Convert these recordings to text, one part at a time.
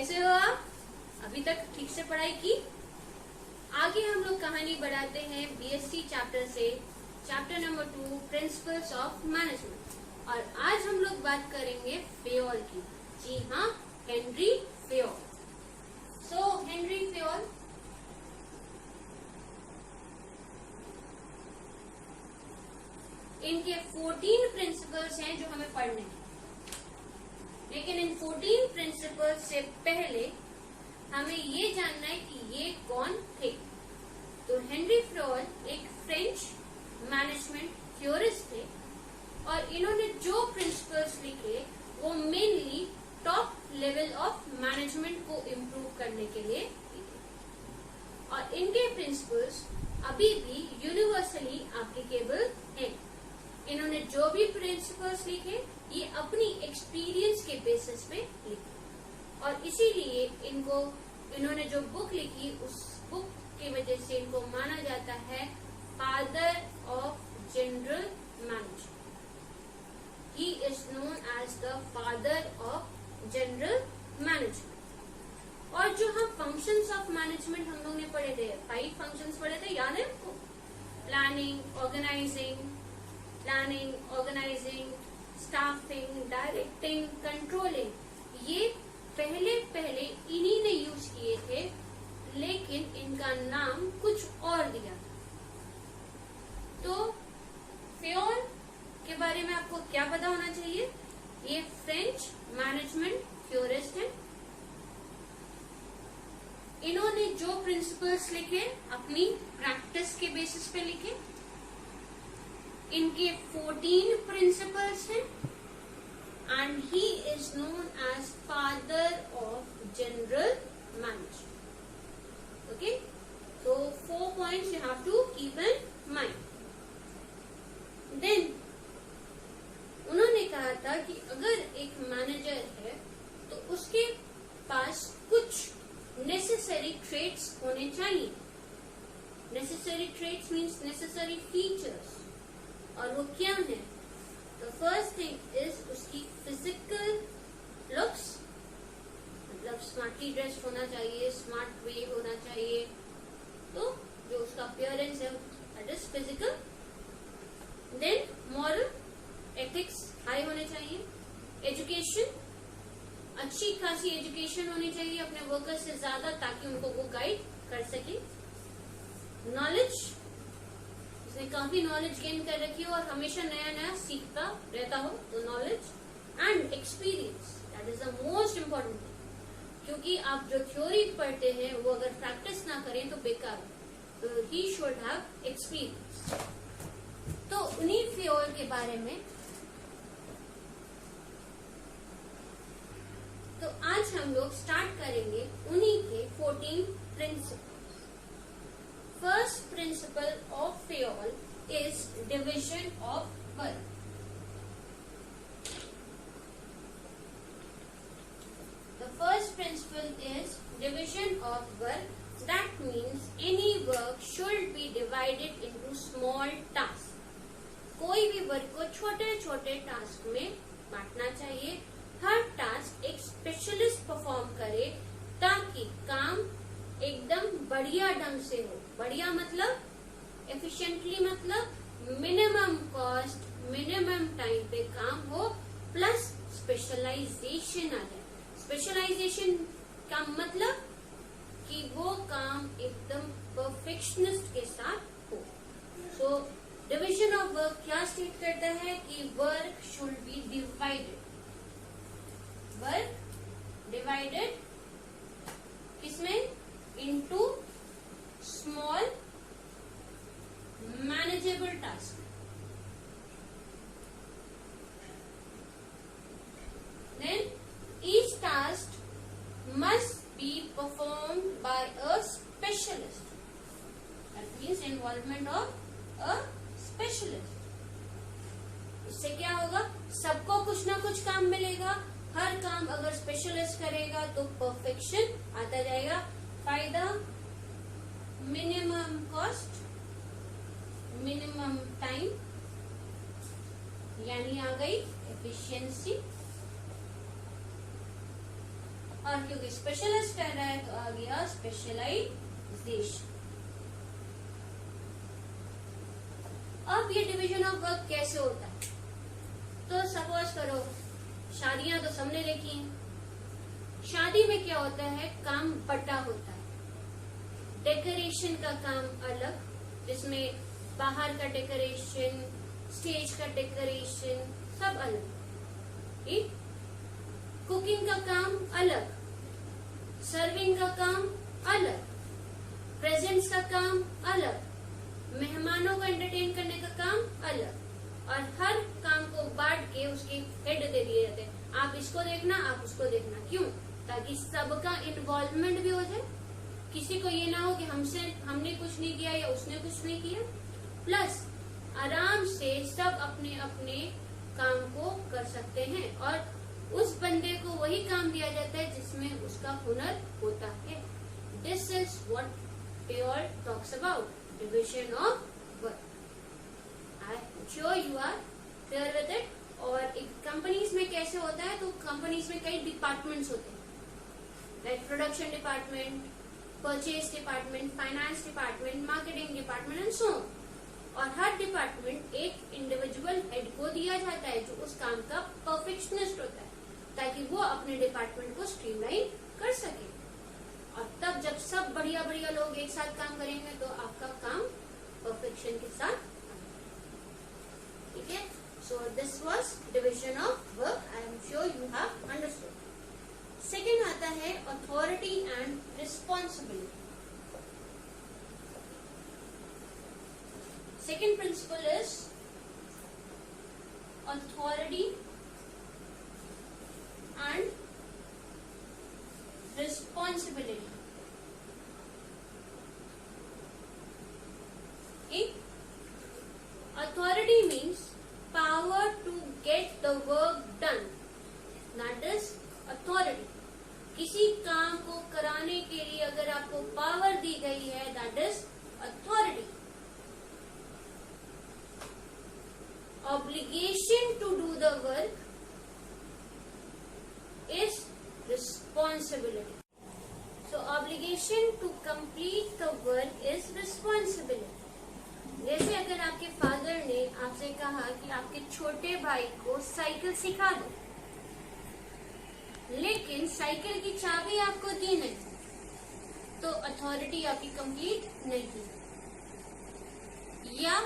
कैसे हो आप? अभी तक ठीक से पढ़ाई की? आगे हम लोग कहानी बढ़ाते हैं बीएससी चैप्टर से, chapter number 2 principles of management. और आज हम लोग बात करेंगे फेयोल की। जी हाँ, हेनरी फेयोल। सो हेनरी फेयोल इनके 14 प्रिंसिपल्स हैं जो हमें पढ़ने हैं। लेकिन इन 14 प्रिंसिपल्स से पहले हमें ये जानना है कि ये कौन थे। तो हेनरी फेयोल एक फ्रेंच मैनेजमेंट थ्योरिस्ट थे और इन्होंने जो प्रिंसिपल्स लिखे वो mainly top level of management को इम्प्रूव करने के लिए लिखे। और इनके प्रिंसिपल्स अभी भी यूनिवर्सली एप्लीकेबल हैं। इन्होंने जो भी प्रिंसिपल्स लिखे ये अपनी एक्सपीरियंस के बेसिस पे लिखे और इसीलिए इन्होंने जो बुक लिखी उस बुक की वजह से इनको माना जाता है father of general management. He is known as the father of general management. और जो हम फंक्शंस ऑफ मैनेजमेंट हम लोग ने पढ़े थे, 5 फंक्शंस पढ़े थे, याद है आपको? Planning, organising, staffing, directing, controlling. ये पहले इन्हीं ने यूज किए थे, लेकिन इनका नाम कुछ और दिया। तो फेयोल के बारे में आपको क्या पता होना चाहिए? ये फ्रेंच मैनेजमेंट थ्योरिस्ट है। इन्होंने जो प्रिंसिपल्स लिखे अपनी प्रैक्टिस के बेसिस पे लिखे। इनके 14 प्रिंसिपल्स हैं and he is known as father of general management. Okay, so 4 points you have to keep in mind. Then उन्होंने कहा था कि अगर एक मैनेजर है तो उसके पास कुछ नेसेसरी ट्रेट्स होने चाहिए। Necessary traits means necessary features. और वो क्या है? तो फर्स्ट थिंग इज उसकी फिजिकल लुक्स, मतलब स्मार्टली ड्रेस्ड होना चाहिए, स्मार्ट वे होना चाहिए। तो जो उसका अपीयरेंस है that is physical. Then moral ethics high होने चाहिए। एजुकेशन, अच्छी खासी एजुकेशन होनी चाहिए अपने वर्कर्स से ज्यादा, ताकि उनको वो गाइड कर सके। नॉलेज, उसने काफी नॉलेज गेन कर रखी हो और हमेशा नया नया सीखता रहता हो, तो knowledge. And experience, that is the most important thing. क्योंकि आप जो थ्योरी पढ़ते हैं वो अगर प्रैक्टिस ना करें तो बेकार है। तो ही शुड हैव एक्सपीरियंस। तो उन्हीं फेयोल के बारे में तो आज हम लोग स्टार्ट करेंगे उन्हीं के 14 principles. First principle of Fayol is division of work. The first principle is division of work. That means any work should be divided into small tasks. कोई भी वर्क को छोटे छोटे टास्क में बांटना चाहिए। हर टास्क एक स्पेशलिस्ट परफॉर्म करे ताकि काम एकदम बढ़िया ढंग से हो। बढ़िया मतलब एफिशिएंटली, मतलब मिनिमम कॉस्ट, मिनिमम टाइम पे काम हो, प्लस स्पेशलाइजेशन आ जाए। स्पेशलाइजेशन का मतलब कि वो काम एकदम परफेक्शनिस्ट के साथ हो। सो डिविजन ऑफ वर्क क्या स्टेट करता है कि work should be divided. Work divided किसमें? Into small manageable task. Then each task must be performed by a specialist. That means involvement of a specialist. इससे क्या होगा? सबको कुछ ना कुछ काम मिलेगा। हर काम अगर स्पेशलिस्ट करेगा तो परफेक्शन आता जाएगा। फायदा, मिनिमम कॉस्ट, मिनिमम टाइम, यानी आ गई एफिशिएंसी। और क्योंकि स्पेशलिस्ट कह रहा है तो आ गया स्पेशलाइजेशन। अब ये डिवीजन ऑफ वर्क कैसे होता है? तो सपोज करो, शादियां तो सबने देखी हैं। शादी में क्या होता है, काम बटा होता है। डेकोरेशन का काम अलग, जिसमें बाहर का डेकोरेशन, स्टेज का डेकोरेशन सब अलग, ठीक। कुकिंग का काम अलग, सर्विंग का काम अलग, प्रेजेंट्स का काम अलग, मेहमानों को एंटरटेन करने का काम अलग, और हर काम को बांट के उसके हेड दे दिए जाते हैं। आप इसको देखना, आप उसको देखना। क्यों? ताकि सबका इन्वॉल्वमेंट भी हो जाए, किसी को ये ना हो कि हमने कुछ नहीं किया या उसने कुछ नहीं किया। प्लस आराम से सब अपने अपने काम को कर सकते हैं और उस बंदे को वही काम दिया जाता है जिसमें उसका हुनर होता है। This is what Peor talks about division of work. I am sure you are clear with it. और एक कंपनीज में कैसे होता है, तो कंपनीज में कई डिपार्टमेंट्स होते हैं, like production department, purchase department, finance department, marketing department and so on. और हर डिपार्टमेंट एक इंडिविजुअल हेड को दिया जाता है जो उस काम का परफेक्शनिस्ट होता है, ताकि वो अपने डिपार्टमेंट को स्ट्रीमलाइन कर सके। और तब जब सब बढ़िया बढ़िया लोग एक साथ काम करेंगे तो आपका काम परफेक्शन के साथ, ठीक है। So this was division of work. I am sure you have understood. Second आता है authority and responsibility. Second principle is authority and responsibility. Okay? Authority means power to get the work done. That is authority. किसी काम को कराने के लिए अगर आपको पावर दी गई है, that is authority. Obligation to do the work is responsibility. So obligation to complete the work is responsibility. जैसे अगर आपके फादर ने आपसे कहा कि आपके छोटे भाई को साइकिल सिखा दो, लेकिन साइकिल की चाबी आपको दी नहीं, तो अथॉरिटी आपकी कंप्लीट नहीं की। या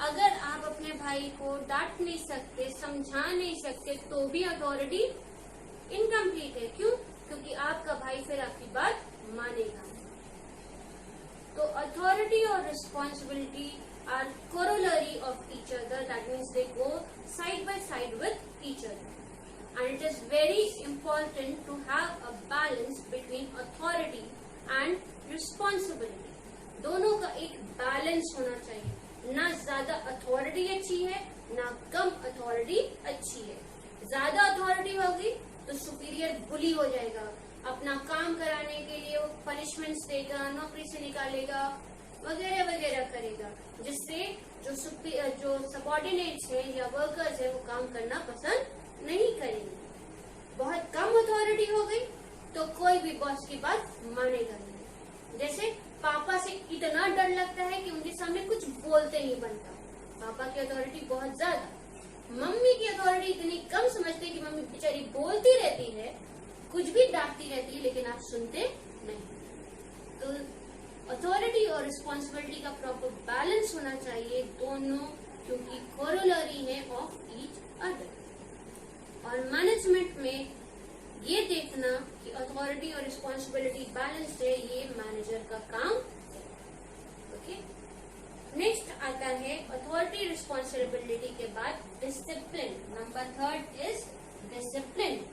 अगर आप अपने भाई को डांट नहीं सकते, समझा नहीं सकते, तो भी अथॉरिटी इनकम्प्लीट है। क्यों? क्योंकि आपका भाई फिर आपकी बात मानेगा। तो अथॉरिटी और responsibility are corollary of each other. That means they go side by side with each other. And it is very important to have a balance between authority and responsibility. दोनों का एक बैलेंस होना चाहिए। ना ज्यादा authority अच्छी है, ना कम अथॉरिटी अच्छी है। ज्यादा अथॉरिटी होगी तो सुपीरियर बुली हो जाएगा, अपना काम कराने के लिए वो पनिशमेंट्स देगा, नौकरी से निकालेगा, वगैरह वगैरह करेगा, जिससे जो सबऑर्डिनेट्स हैं या वर्कर्स हैं वो काम करना पसंद नहीं करेंगे। बहुत कम अथॉरिटी हो गई तो कोई भी बॉस की बात मानेगा नहीं। जैसे पापा से इतना डर लगता है कि उनके सामने कुछ बोलते नहीं बनता, पापा की अथॉरिटी बहुत ज्यादा। मम्मी की अथॉरिटी इतनी कम समझते कि मम्मी बेचारी बोलती रहती है, कुछ भी डांटती रहती है, लेकिन आप सुनते नहीं। तो अथॉरिटी और रिस्पॉन्सिबिलिटी का प्रॉपर बैलेंस होना चाहिए दोनों, क्योंकि कोरोलरी है ऑफ ईच अदर। और मैनेजमेंट में ये देखना कि अथॉरिटी और रिस्पॉन्सिबिलिटी बैलेंस है, ये मैनेजर का काम। ओके, नेक्स्ट आता है अथॉरिटी रिस्पॉन्सिबिलिटी के बाद discipline. Number third is discipline.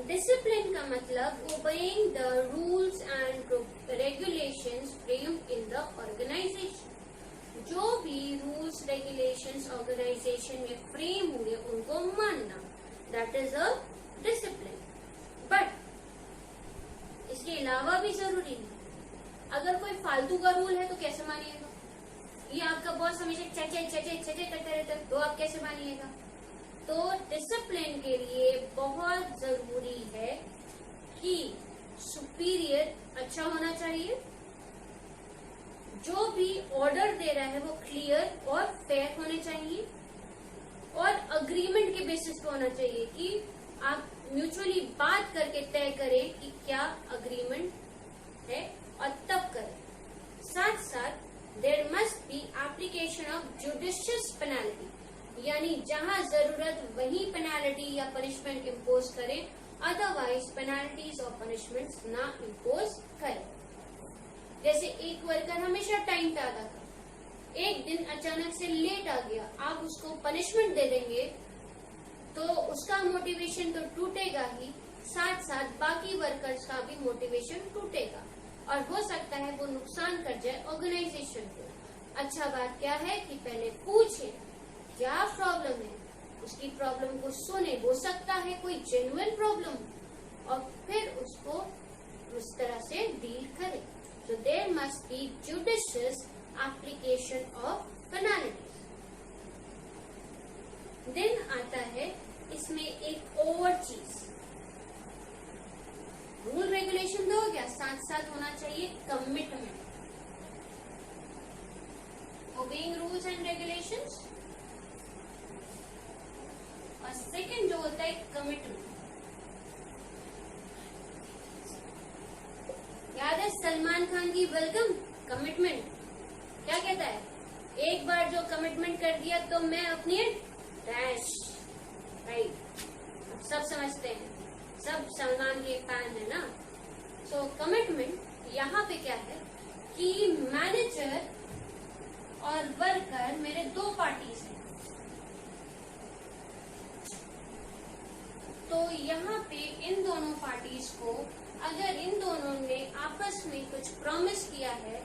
Discipline का मतलब obeying the rules and regulations framed in the organisation. जो भी रूल्स रेगुलेशंस ऑर्गेनाइजेशन में फ्रेम हुए उनको मानना, that is a discipline. But इसके अलावा भी जरूरी है। अगर कोई फालतू का रूल है तो कैसे मानिएगा? ये आपका बॉस हमेशा चचे चचे चचे करते रहता है, तो आप कैसे मानिएगा? तो डिसिप्लिन के लिए बहुत जरूरी है कि सुपीरियर अच्छा होना चाहिए, जो भी ऑर्डर दे रहा है वो क्लियर और फेयर होने चाहिए, और अग्रीमेंट के बेसिस पे होना चाहिए कि आप म्यूचुअली बात करके तय करें कि क्या अग्रीमेंट है और तब करें। साथ साथ there must be application of judicious penalty, यानी जहां जरूरत वही पेनल्टी या पनिशमेंट इम्पोज करें, अदरवाइज पेनल्टीज और पनिशमेंट्स ना इम्पोज करें। जैसे एक वर्कर हमेशा टाइम पे आता था, एक दिन अचानक से लेट आ गया, आप उसको पनिशमेंट दे देंगे तो उसका मोटिवेशन तो टूटेगा ही, साथ साथ बाकी वर्कर्स का भी मोटिवेशन टूटेगा और हो सकता है वो नुकसान कर जाए ऑर्गेनाइजेशन को। अच्छा बात क्या है कि पहले पूछे क्या प्रॉब्लम है, उसकी प्रॉब्लम को सुने, हो सकता है कोई जेन्युइन प्रॉब्लम, और फिर उसको उस तरह से डील करे। So there must be judicious application of penalties. Then आता है इसमें एक और चीज, रूल रेगुलेशन तो हो गया, साथ साथ होना चाहिए commitment, obeying rules and regulations, और सेकंड जो होता है कमिटमेंट। याद है सलमान खान की वेलकम कमिटमेंट क्या कहता है, एक बार जो कमिटमेंट कर दिया तो मैं अपनी डैश, राइट, सब समझते हैं, सब सलमान के फैन है ना। सो कमिटमेंट यहाँ पे क्या है कि मैनेजर और वर्कर मेरे दो पार्टीज हैं, तो यहाँ पे इन दोनों पार्टीज को अगर इन दोनों ने आपस में कुछ प्रॉमिस किया है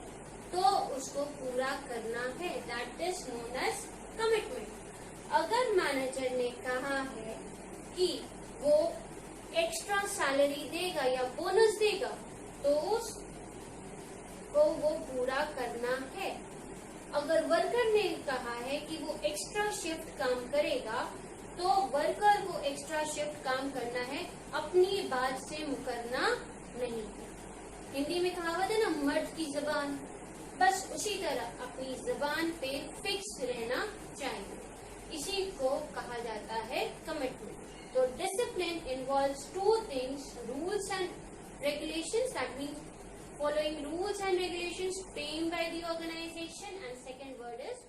तो उसको पूरा करना है, that is known as commitment. अगर मैनेजर ने कहा है कि वो एक्स्ट्रा सैलरी देगा या बोनस देगा तो उसको वो पूरा करना है। अगर वर्कर ने कहा है कि वो एक्स्ट्रा शिफ्ट काम करेगा तो वर्कर को एक्स्ट्रा शिफ्ट काम करना है, अपनी बात से मुकरना नहीं। हिंदी में कहावत है ना, मर्द की जुबान, बस उसी तरह अपनी जुबान पे फिक्स रहना चाहिए, इसी को कहा जाता है कमिटमेंट। तो discipline involves two things, rules and regulations, that means following rules and regulations framed by the organization, and second word is